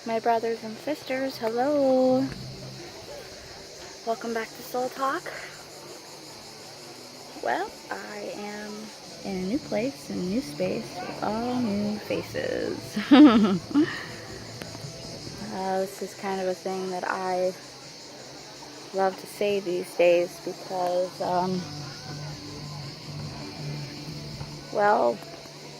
My brothers and sisters, hello. Welcome back to Soul Talk. Well, I am in a new place, in a new space, with all new faces. This is kind of a thing that I love to say these days because, well,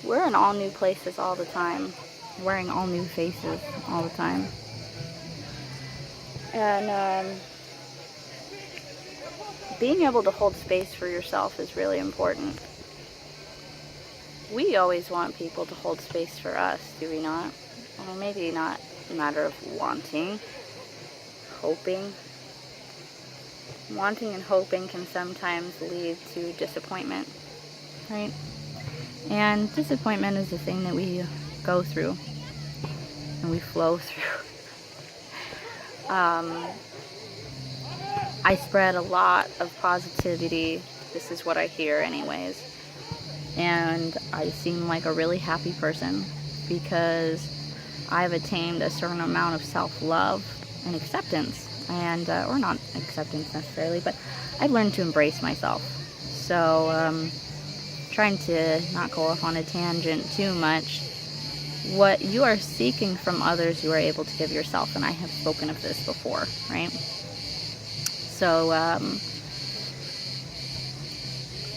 we're in all new places all the time, wearing all new faces all the time. And being able to hold space for yourself is really important. We always want people to hold space for us, do we not? Well, maybe not a matter of wanting, hoping. Wanting and hoping can sometimes lead to disappointment, right? And disappointment is the thing that we go through and we flow through. I spread a lot of positivity. This is what I hear anyways. And I seem like a really happy person because I've attained a certain amount of self-love and acceptance. And, or not acceptance necessarily, but I've learned to embrace myself. So, trying to not go off on a tangent too much, what you are seeking from others, you are able to give yourself. And I have spoken of this before, right? So,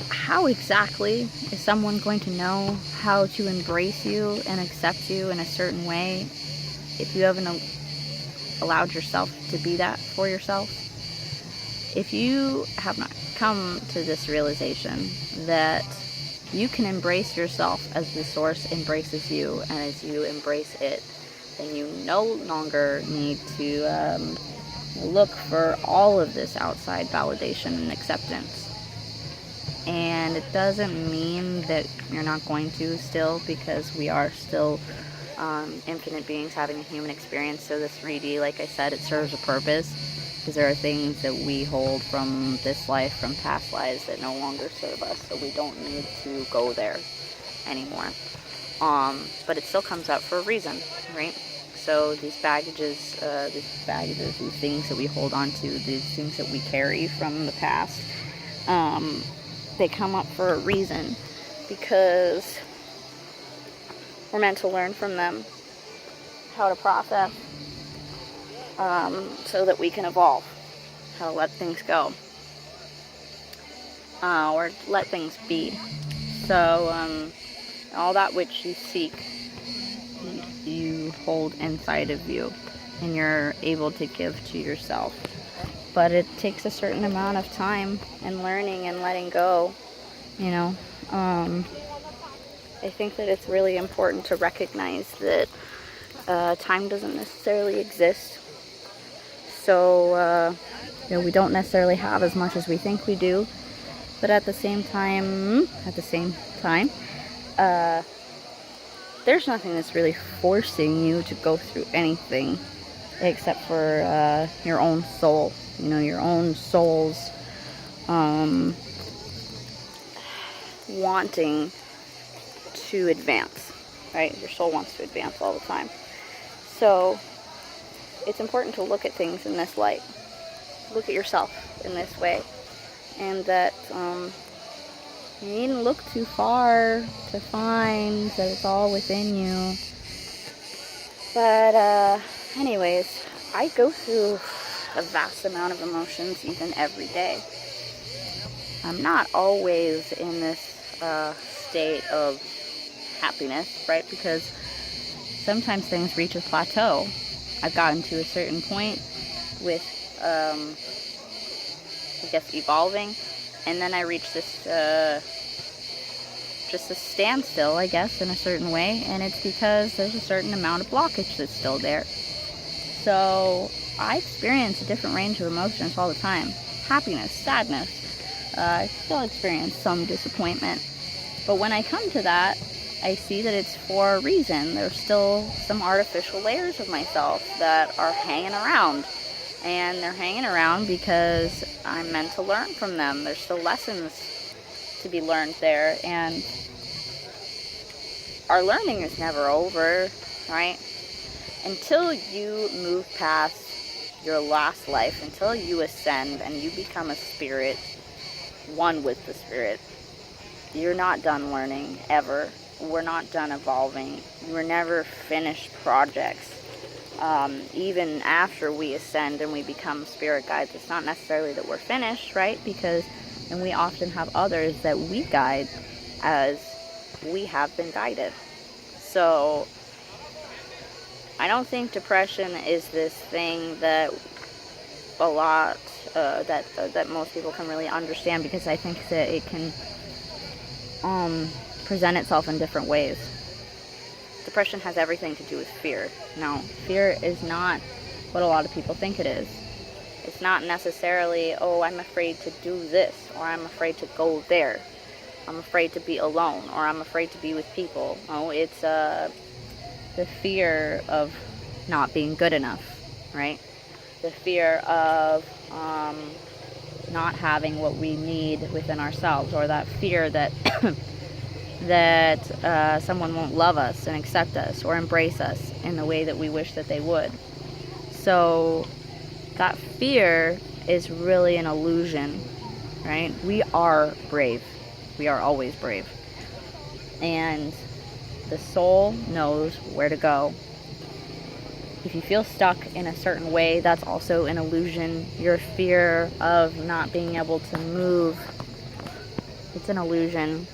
how exactly is someone going to know how to embrace you and accept you in a certain way if you haven't allowed yourself to be that for yourself? If you have not come to this realization that you can embrace yourself as the source embraces you and as you embrace it, then you no longer need to look for all of this outside validation and acceptance. And it doesn't mean that you're not going to still, because we are still infinite beings having a human experience. So the 3D, like I said, it serves a purpose, because there are things that we hold from this life, from past lives, that no longer serve us. So we don't need to go there anymore. But it still comes up for a reason, right? So these baggages, these things that we hold on to, these things that we carry from the past, they come up for a reason, because we're meant to learn from them how to process, so that we can evolve, how to let things go, or let things be. So all that which you seek, you hold inside of you, and you're able to give to yourself. But it takes a certain amount of time and learning and letting go, you know. I think that it's really important to recognize that time doesn't necessarily exist. So, we don't necessarily have as much as we think we do. But at the same time, there's nothing that's really forcing you to go through anything except for your own soul. Your own soul's wanting to advance, right? Your soul wants to advance all the time. So it's important to look at things in this light. Look at yourself in this way. And that you needn't look too far to find that it's all within you. But anyways, I go through a vast amount of emotions even every day. I'm not always in this state of happiness, right? Because sometimes things reach a plateau. I've gotten to a certain point with, evolving, and then I reach this, just a standstill, I guess, in a certain way, and it's because there's a certain amount of blockage that's still there. So I experience a different range of emotions all the time. Happiness, sadness. I still experience some disappointment. But when I come to that, I see that it's for a reason. There's still some artificial layers of myself that are hanging around. And they're hanging around because I'm meant to learn from them. There's still lessons to be learned there. And our learning is never over, right? until you move past your last life, until you ascend and you become a spirit, one with the spirit, you're not done learning, ever. We're not done evolving. We're never finished projects. Even after we ascend and we become spirit guides, it's not necessarily that we're finished, right? Because, and we often have others that we guide as we have been guided. So I don't think depression is this thing that a lot that most people can really understand, because I think that it can present itself in different ways. Depression has everything to do with fear. No, fear is not what a lot of people think it is. It's not necessarily, oh, I'm afraid to do this, or I'm afraid to go there. I'm afraid to be alone, or I'm afraid to be with people. No, it's the fear of not being good enough, right? The fear of not having what we need within ourselves, or that fear that that someone won't love us and accept us or embrace us in the way that we wish that they would. So that fear is really an illusion, right? We are brave. We are always brave. And the soul knows where to go. If you feel stuck in a certain way, that's also an illusion. Your fear of not being able to move, it's an illusion.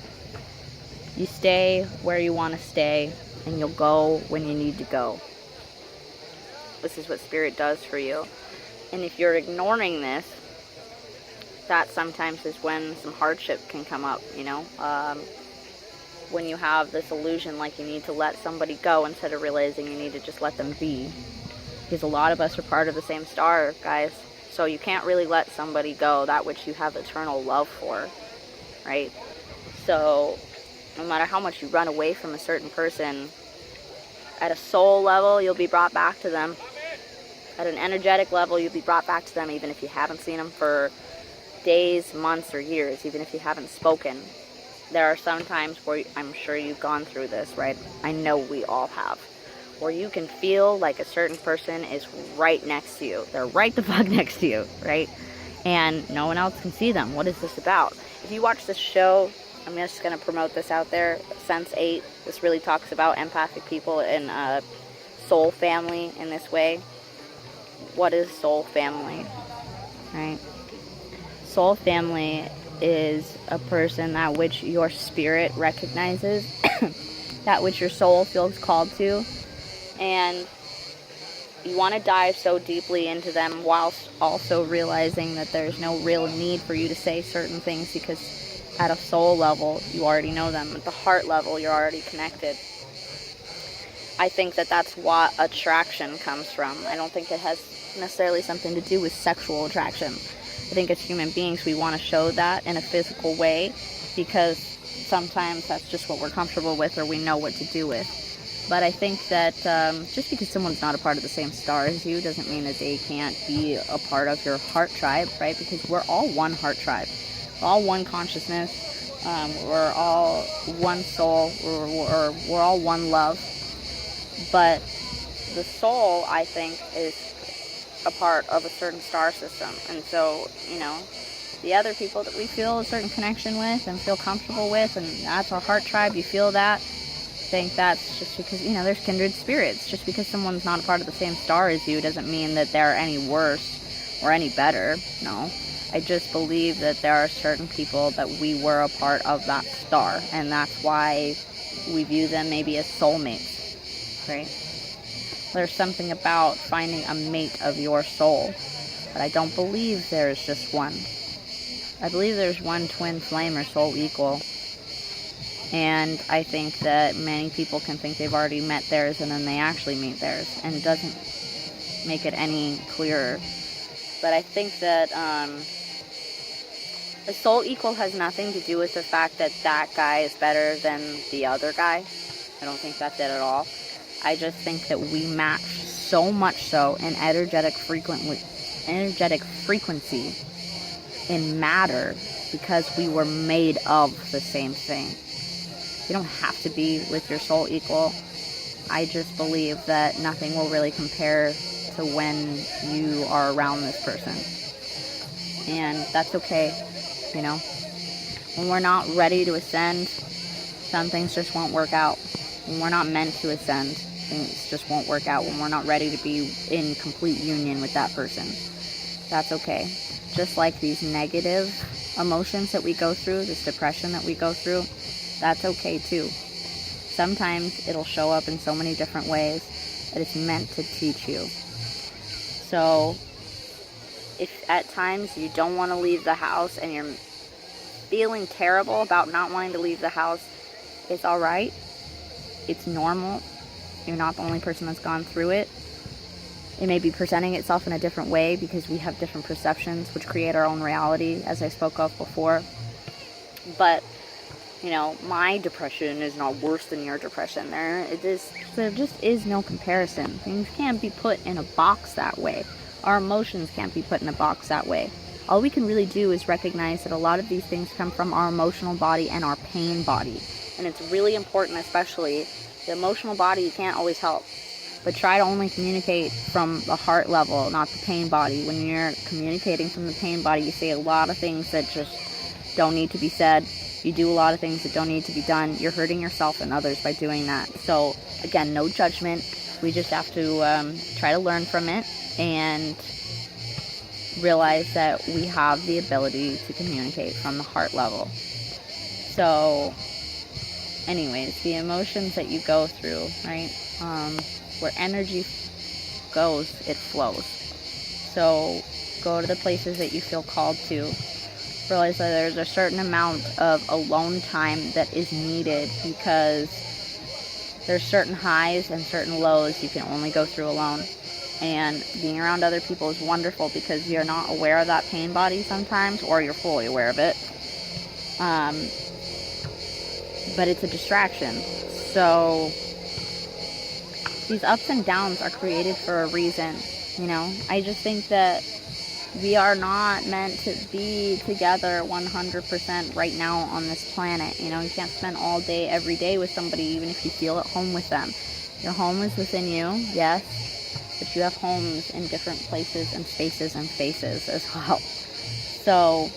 You stay where you want to stay, and you'll go when you need to go. This is what spirit does for you. And if you're ignoring this, that sometimes is when some hardship can come up, you know? When you have this illusion like you need to let somebody go instead of realizing you need to just let them be. Because a lot of us are part of the same star, guys. So you can't really let somebody go, that which you have eternal love for, right? So no matter how much you run away from a certain person, at a soul level, you'll be brought back to them. At an energetic level, you'll be brought back to them, even if you haven't seen them for days, months, or years, even if you haven't spoken. There are some times where I'm sure you've gone through this, right? I know we all have. Where you can feel like a certain person is right next to you. They're right the fuck next to you, right? And no one else can see them. What is this about? If you watch this show, I'm just going to promote this out there, Sense8. This really talks about empathic people and soul family in this way. What is soul family, right? Soul family is a person that which your spirit recognizes, that which your soul feels called to, and you want to dive so deeply into them whilst also realizing that there's no real need for you to say certain things, because at a soul level, you already know them. At the heart level, you're already connected. I think that that's what attraction comes from. I don't think it has necessarily something to do with sexual attraction. I think as human beings, we want to show that in a physical way, because sometimes that's just what we're comfortable with or we know what to do with. But I think that just because someone's not a part of the same star as you doesn't mean that they can't be a part of your heart tribe, right? Because we're all one heart tribe. We're all one consciousness. We're all one soul. We're all one love. But the soul, I think, is a part of a certain star system. And so, you know, the other people that we feel a certain connection with and feel comfortable with, and that's our heart tribe, you feel that, I think that's just because, you know, there's kindred spirits. Just because someone's not a part of the same star as you doesn't mean that they're any worse or any better. No. I just believe that there are certain people that we were a part of that star, and that's why we view them maybe as soulmates, right? There's something about finding a mate of your soul, but I don't believe there's just one. I believe there's one twin flame or soul equal, and I think that many people can think they've already met theirs and then they actually meet theirs, and it doesn't make it any clearer. But I think that the soul equal has nothing to do with the fact that that guy is better than the other guy. I don't think that's it at all. I just think that we match so much so in energetic frequency in matter, because we were made of the same thing. You don't have to be with your soul equal I just believe that nothing will really compare to when you are around this person. And that's okay, you know. When we're not ready to ascend, some things just won't work out. When we're not meant to ascend, things just won't work out. When we're not ready to be in complete union with that person, that's okay. Just like these negative emotions that we go through, this depression that we go through, that's okay too. Sometimes it'll show up in so many different ways that it's meant to teach you. So if at times you don't want to leave the house and you're feeling terrible about not wanting to leave the house, it's all right. It's normal. You're not the only person that's gone through it. It may be presenting itself in a different way because we have different perceptions which create our own reality, as I spoke of before. But, you know, my depression is not worse than your depression. There just is no comparison. Things can't be put in a box that way. Our emotions can't be put in a box that way. All we can really do is recognize that a lot of these things come from our emotional body and our pain body. And it's really important, especially the emotional body, you can't always help. But try to only communicate from the heart level, not the pain body. When you're communicating from the pain body, you say a lot of things that just don't need to be said. You do a lot of things that don't need to be done. You're hurting yourself and others by doing that. So, again, no judgment. We just have to try to learn from it and realize that we have the ability to communicate from the heart level. So, anyways, the emotions that you go through, right? Where energy goes, it flows. So go to the places that you feel called to. Realize that there's a certain amount of alone time that is needed because there's certain highs and certain lows you can only go through alone. And being around other people is wonderful because you're not aware of that pain body sometimes, or you're fully aware of it. But it's a distraction. So these ups and downs are created for a reason, you know. I just think that we are not meant to be together 100% right now on this planet. You know, you can't spend all day, every day with somebody, even if you feel at home with them. Your home is within you, yes, but you have homes in different places and spaces and faces as well. So,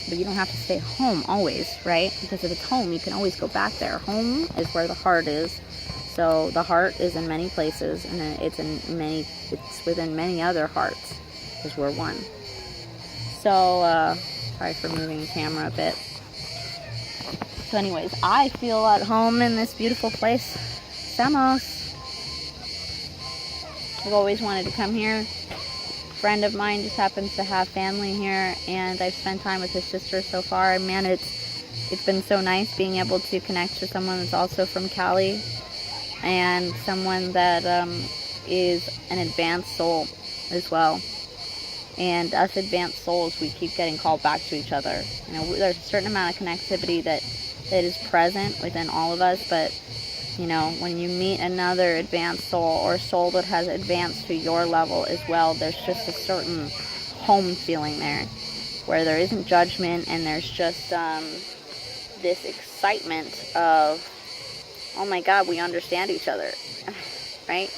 but you don't have to stay home always, right? Because if it's home, you can always go back there. Home is where the heart is. So the heart is in many places, and it's within many other hearts, because we're one. So, sorry for moving the camera a bit. So anyways, I feel at home in this beautiful place, Samos. I've always wanted to come here. A friend of mine just happens to have family here, and I've spent time with his sister so far, and man, it's been so nice being able to connect to someone that's also from Cali, and someone that is an advanced soul as well. And us advanced souls, we keep getting called back to each other. You know, there's a certain amount of connectivity that is present within all of us, but you know, when you meet another advanced soul or soul that has advanced to your level as well, there's just a certain home feeling there, where there isn't judgment, and there's just this excitement of, oh my God, we understand each other, right?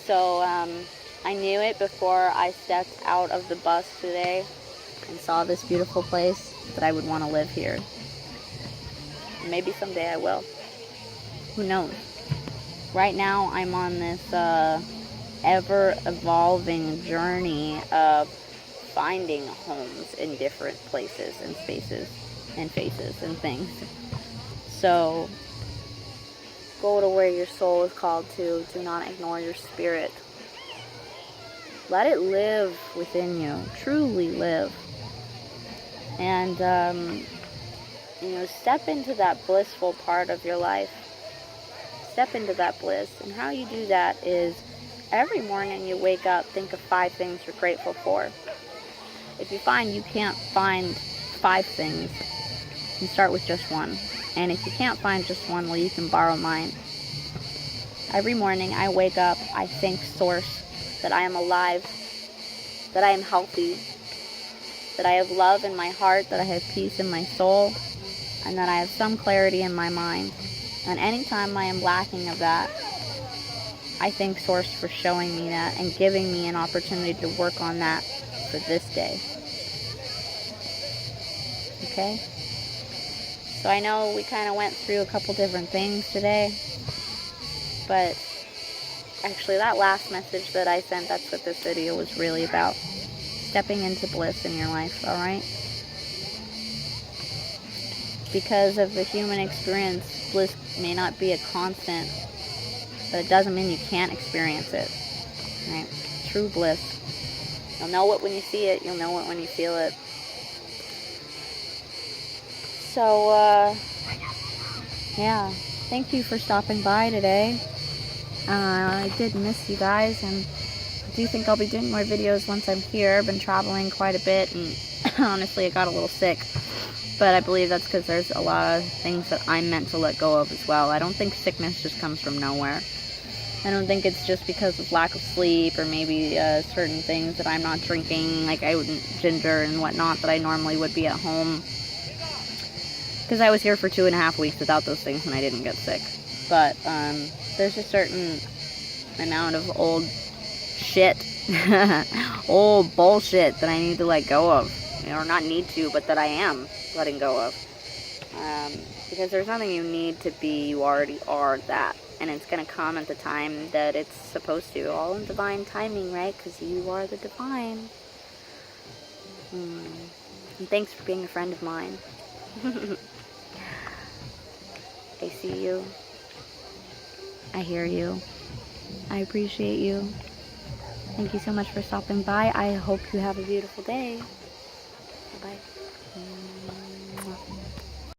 So I knew it before I stepped out of the bus today and saw this beautiful place that I would want to live here. Maybe someday I will. Who knows? Right now I'm on this ever-evolving journey of finding homes in different places and spaces and faces and things. So go to where your soul is called to. Do not ignore your spirit. Let it live within you. Truly live. And, you know, step into that blissful part of your life. Step into that bliss. And how you do that is every morning you wake up, think of 5 things you're grateful for. If you find you can't find 5 things, you start with just 1. And if you can't find just 1, well, you can borrow mine. Every morning I wake up, I thank Source that I am alive, that I am healthy, that I have love in my heart, that I have peace in my soul, and that I have some clarity in my mind. And anytime I am lacking of that, I thank Source for showing me that and giving me an opportunity to work on that for this day. Okay? So I know we kind of went through a couple different things today, but actually that last message that I sent, that's what this video was really about. Stepping into bliss in your life, alright? Because of the human experience, bliss may not be a constant, but it doesn't mean you can't experience it. Right? True bliss. You'll know it when you see it. You'll know it when you feel it. So, yeah. Thank you for stopping by today. I did miss you guys, and I do think I'll be doing more videos once I'm here. I've been traveling quite a bit, and honestly, I got a little sick. But I believe that's because there's a lot of things that I'm meant to let go of as well. I don't think sickness just comes from nowhere. I don't think it's just because of lack of sleep or maybe certain things that I'm not drinking, like I wouldn't ginger and whatnot that I normally would be at home. Because I was here for 2.5 weeks without those things and I didn't get sick. But there's a certain amount of old shit, old bullshit that I need to let go of. Or not need to, but that I am letting go of. Because there's nothing you need to be, you already are that. And it's going to come at the time that it's supposed to. All in divine timing, right? Because you are the divine. And thanks for being a friend of mine. I see you. I hear you. I appreciate you. Thank you so much for stopping by. I hope you have a beautiful day. Bye-bye.